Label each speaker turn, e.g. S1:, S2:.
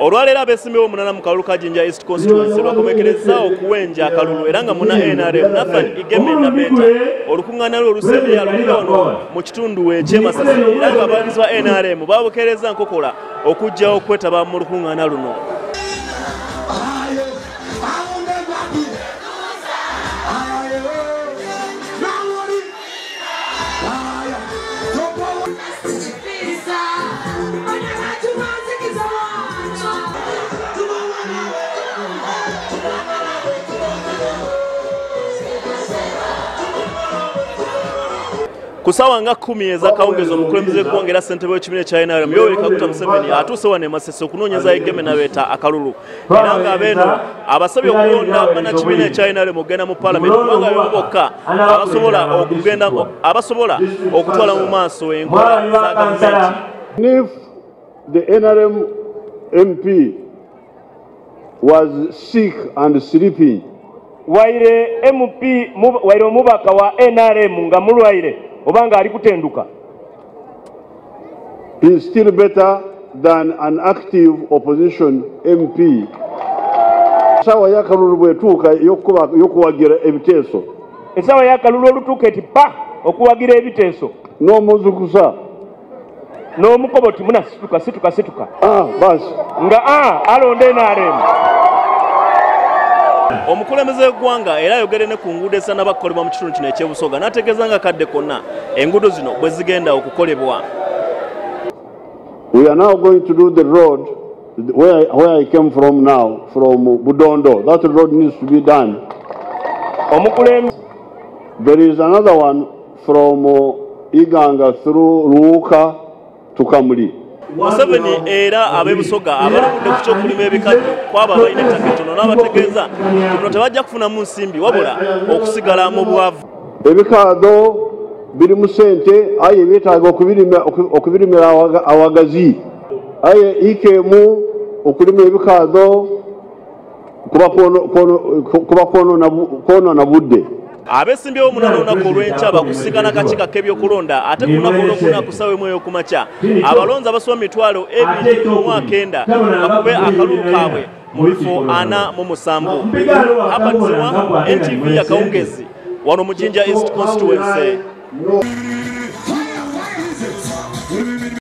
S1: Olwaleero abeesimbawo munana mu kalulu ka Jinja East Constituency bakomekereza okuwenja akalulu era nga muna NRM Nathan Igeme Nabeta olukungaana lwe olusembe yalulira wano mu kitundu eky'Emasasi era nga abawagizi ba NRM babukeereza nkokola okujjawo okwetaba mu lukungaana luno. Kusawa nga 10 ezakawungezo omukulembeze w'eggwanga ssentebe w'ekibiina kya NRM Yoweri Kaguta Museveni atuuse wano e Masisi okunoonyeza Igeme Nabeta akalulu era ng'abeeno abasabye okulonda bannakibiina ekya NRM okugenda mu Paalamenti kubanga be bokka abasobola okutwala mu maaso enkola za gavumenti.
S2: If the NRM MP was sick and sleeping,
S3: waire MP waire omubaka wa NRM nga mulwaire obanga ali kutenduka,
S2: he is still better than an active opposition MP. Sawa ya kalulu bwetuuka yokuwagira ebiteeso.
S3: Esawa ya kalulu olutuuka eti pa okuwagira ebiteeso
S2: n'omuzukusa
S3: n'omukoboti muna situka
S2: basi
S3: nga alonde NRM.
S1: Omukulembeze w'eggwanga era ayogere ne ku nguudo esaana bakolebwa mu kitundu kino eky'Ebusoga n'ategeeza nga kadde konna enguudo zino bwe zigenda okukolebwa.
S2: We are now going to do the road where I came from now, from Budondo. That road needs to be done. There is another one from Iganga through Ruuka to Kamuli.
S1: Museveni era ab'Ebusoga abaludde ku ky'okulima ebikadde kwabo abalina ettaka ettono n'abategeeza kuno tebajja kufunamu nsimbi wabula okusigala mu bwavu.
S2: Ebikaado biri mu ssente aye byetaaga okubirimira awagazi aye ikemu okulima ebikaado kuba kwonoona budde.
S1: Abeesimbyewo munana olunaku olw'enkya bakusigana kakiiko k'ebyokulonda ate ku lunaku olwokuna ku ssaawa emu ey'okumakya abalonzi abasoba 29,000 bakube akalulu kaabwe mu bifo 47. Abatzibwa NTV ya Kawungezi wano mu Jinja East Constituency.